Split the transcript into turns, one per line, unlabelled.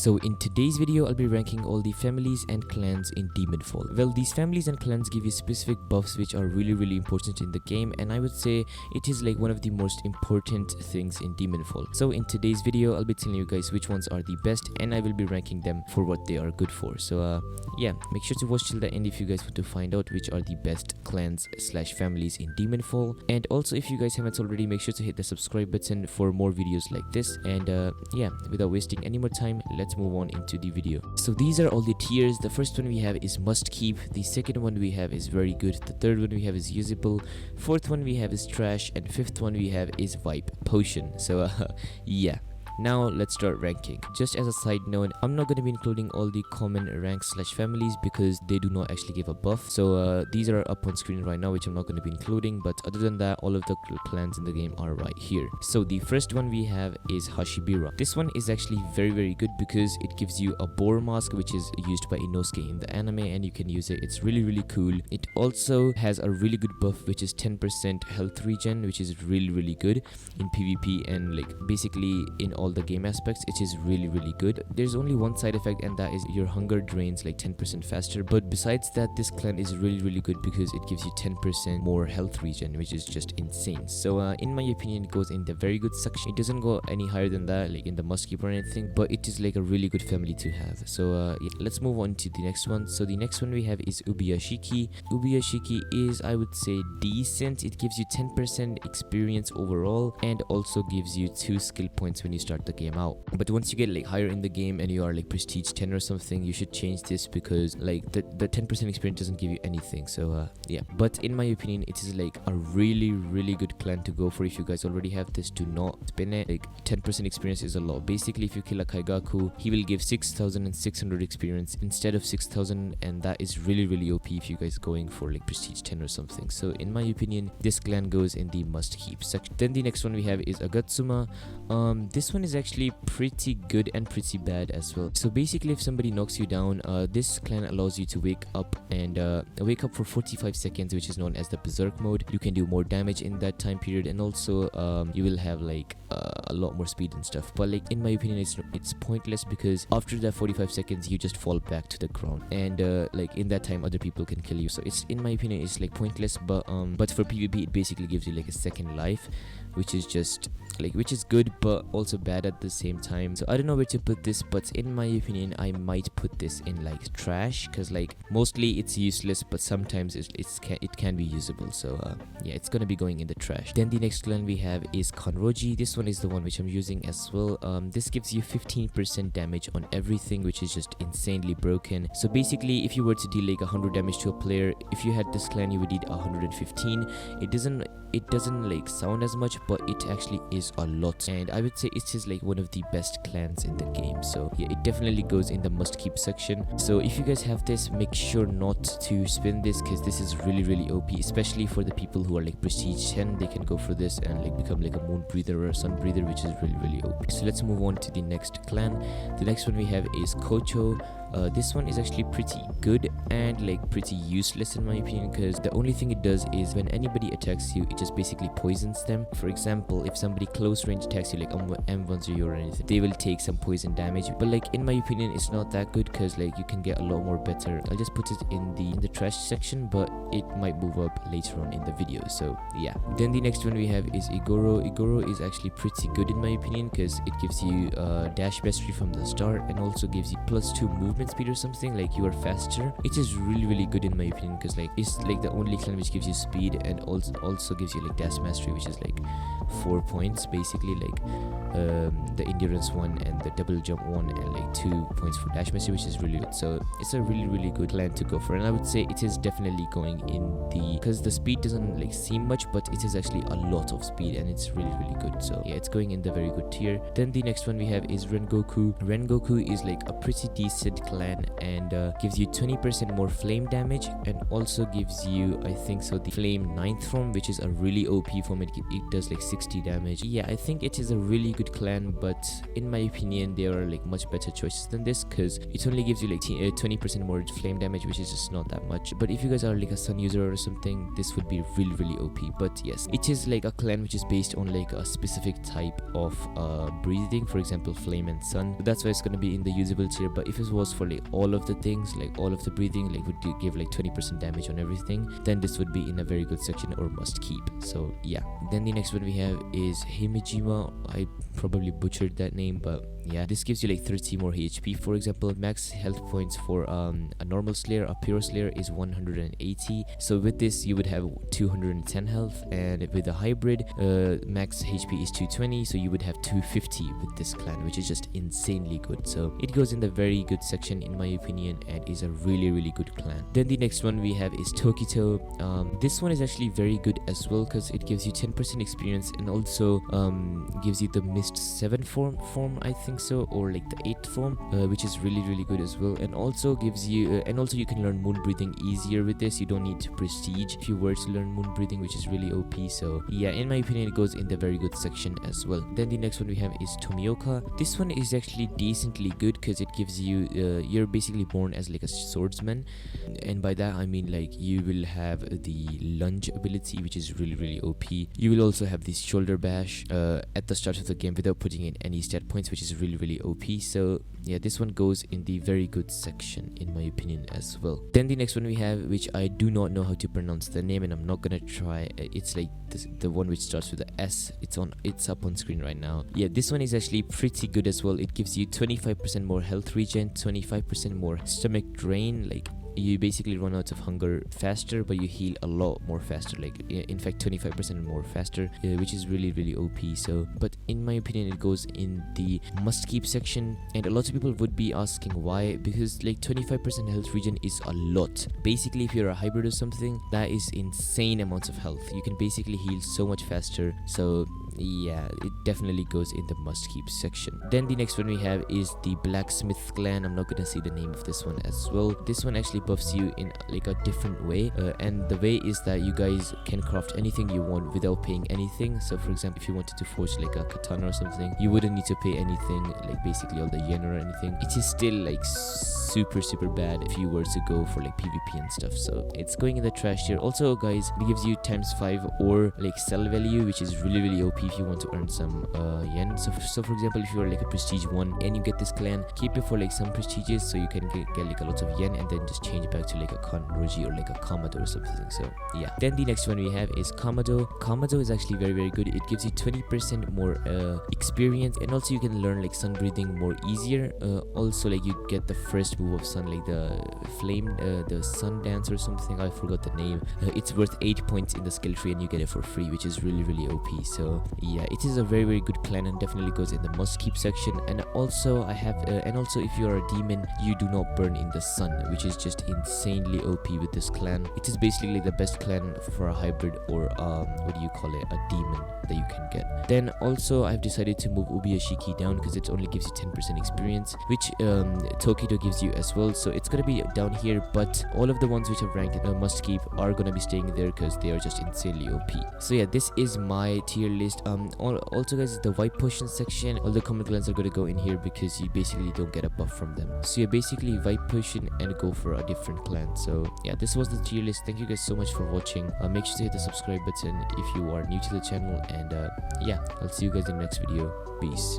So in today's video, I'll be ranking all the families and clans in Demonfall. Well, these families and clans give you specific buffs which are really important in the game, and I would say it is like one of the most important things in Demonfall. So in today's video, I'll be telling you guys which ones are the best, and I will be ranking them for what they are good for. So yeah, make sure to watch till the end if you guys want to find out which are the best clans slash families in Demonfall. And also, if you guys haven't already, make sure to hit the subscribe button for more videos like this. And yeah, without wasting any more time, let's move on into the video. So these are all the tiers. The first one we have is must keep, the second one we have is very good, the third one we have is usable, fourth one we have is trash, and fifth one we have is vibe potion. So yeah. Now let's start ranking. Just as a side note, I'm not going to be including all the common ranks slash families because they do not actually give a buff. So these are up on screen right now, which I'm not going to be including, but other than that, all of the clans in the game are right here. So the first one we have is Hashibira. This one is actually very good because it gives you a boar mask, which is used by Inosuke in the anime, and you can use it. It's really cool. It also has a really good buff, which is 10% health regen, which is really good in PvP, and like basically in all the game aspects it is really good. There's only one side effect, and that is your hunger drains like 10% faster, but besides that, this clan is really good because it gives you 10% more health regen, which is just insane. So in my opinion, it goes in the very good section. It doesn't go any higher than that, like in the must keep or anything, but it is like a really good family to have. So yeah, let's move on to the next one. So the next one we have is Ubi Yashiki. Ubi Yashiki is, I would say, decent. It gives you 10% experience overall, and also gives you 2 skill points when you start the game out. But once you get like higher in the game and you are like prestige 10 or something, you should change this because like the 10% experience doesn't give you anything. So yeah, but in my opinion, it is like a really good clan to go for. If you guys already have this, do not spin it. Like 10% experience is a lot. Basically, if you kill a Kaigaku, he will give 6,600 experience instead of 6,000, and that is really OP if you guys going for like prestige 10 or something. So in my opinion, this clan goes in the must keep section. Then the next one we have is Agatsuma. This one is actually pretty good and pretty bad as well. So basically, if somebody knocks you down, this clan allows you to wake up for 45 seconds, which is known as the berserk mode. You can do more damage in that time period, and also you will have like a lot more speed and stuff. But like in my opinion, it's pointless because after that 45 seconds you just fall back to the ground, and like in that time other people can kill you. So it's, in my opinion, it's like pointless. But for PvP it basically gives you like a second life, which is just like, which is good but also bad at the same time. So I don't know where to put this, but in my opinion I might put this in like trash, because like mostly it's useless, but sometimes it can be usable. So yeah, it's gonna be going in the trash. Then the next clan we have is Roji. This one is the one which I'm using as well. This gives you 15% damage on everything, which is just insanely broken. So basically, if you were to deal like 100 damage to a player, if you had this clan, you would need 115. It doesn't like sound as much, but it actually is a lot, and I would say it is like one of the best clans in the game. So yeah, it definitely goes in the must keep section. So if you guys have this, make sure not to spin this, because this is really OP, especially for the people who are like prestige 10. They can go for this and like become like a moon breather or a sun breather, which is really OP. So let's move on to the next clan. The next one we have is Kocho. This one is actually pretty good and like pretty useless in my opinion, because the only thing it does is when anybody attacks you, it just basically poisons them. For example, if somebody close range attacks you like M10 or anything, they will take some poison damage. But like in my opinion, it's not that good, because like you can get a lot more better. I'll just put it in the trash section, but it might move up later on in the video. So yeah. Then the next one we have is Igoro. Igoro is actually pretty good in my opinion, because it gives you dash mastery from the start, and also gives you +2 movement speed or something, like you are faster. It is really good in my opinion, because like it's like the only clan which gives you speed and also gives you like dash mastery, which is like 4 points basically, like the endurance one and the double jump one, and like 2 points for dash mastery, which is really good. So it's a really good clan to go for, and I would say it is definitely going in the, because the speed doesn't like seem much, but it is actually a lot of speed, and it's really good. So yeah, it's going in the very good tier. Then the next one we have is Rengoku. Rengoku is like a pretty decent clan, and gives you 20% more flame damage, and also gives you, I think so, the flame 9th form, which is a really OP form. It does like 60 damage. Yeah, I think it is a really good clan, but in my opinion there are like much better choices than this, because it only gives you like 20% more flame damage, which is just not that much. But if you guys are like a sun user or something, this would be really OP. But yes, it is like a clan which is based on like a specific type of breathing, for example flame and sun. So that's why it's gonna be in the usable tier. But if it was for like all of the things, like all of the breathing, like would give like 20% damage on everything, then this would be in a very good section or must keep. So yeah, then the next one we have is Himijima. I probably butchered that name, but yeah, this gives you like 30 more HP. For example, max health points for a normal slayer, a pure slayer, is 180. So with this you would have 210 health, and with a hybrid max HP is 220, so you would have 250 with this clan, which is just insanely good. So it goes in the very good section in my opinion, and is a really good clan. Then the next one we have is Tokito. This one is actually very good as well, because it gives you 10% experience, and also gives you the mist 7 form I think so, or like the 8th form, which is really good as well. And also gives you and also you can learn moon breathing easier with this. You don't need to prestige if you were to learn moon breathing, which is really OP. So yeah, in my opinion it goes in the very good section as well. Then the next one we have is Tomioka. This one is actually decently good, because it gives you you're basically born as like a swordsman, and by that I mean like you will have the lunge ability, which is really OP. You will also have this shoulder bash at the start of the game without putting in any stat points, which is really OP. So yeah, this one goes in the very good section in my opinion as well. Then the next one we have, which I do not know how to pronounce the name, and I'm not gonna try. It's like the one which starts with the S. It's up on screen right now. Yeah, this one is actually pretty good as well. It gives you 25% more health regen, 25% more stomach drain. Like you basically run out of hunger faster, but you heal a lot more faster, like in fact 25% more faster, which is really OP. So but in my opinion it goes in the must keep section, and a lot of people would be asking why, because like 25% health regen is a lot. Basically if you're a hybrid or something, that is insane amounts of health. You can basically heal so much faster. So yeah, it definitely goes in the must keep section. Then the next one we have is the Blacksmith Clan. I'm not gonna say the name of this one as well. This one actually buffs you in like a different way, and the way is that you guys can craft anything you want without paying anything. So for example, if you wanted to forge like a katana or something, you wouldn't need to pay anything, like basically all the yen or anything. It is still like super bad if you were to go for like PvP and stuff, so it's going in the trash tier. Also guys, it gives you ×5 or like sell value, which is really OP if you want to earn some yen. So for example, if you are like a prestige 1 and you get this clan, keep it for like some prestiges so you can get like a lot of yen, and then just change back to like a Roji or like a Kamado or something. So yeah, then the next one we have is Kamado. Kamado is actually very good. It gives you 20% more experience, and also you can learn like sun breathing more easier. Also like you get the first move of sun, like the flame, the sun dance or something, I forgot the name. It's worth 8 points in the skill tree, and you get it for free, which is really OP. So yeah, it is a very good clan, and definitely goes in the must keep section. And also I have and also if you are a demon, you do not burn in the sun, which is just insanely OP with this clan. It is basically the best clan for a hybrid, or what do you call it, a demon that you can get. Then also I've decided to move Ubi Yashiki down, because it only gives you 10% experience, which Tokito gives you as well. So it's gonna be down here, but all of the ones which are ranked in must keep are gonna be staying there, because they are just insanely OP. So yeah, this is my tier list. Also guys, the white potion section, all the common clans are gonna go in here, because you basically don't get a buff from them. So yeah, basically white potion and go for a different clan. So yeah, this was the tier list. Thank you guys so much for watching. Make sure to hit the subscribe button if you are new to the channel, and yeah, I'll see you guys in the next video. Peace.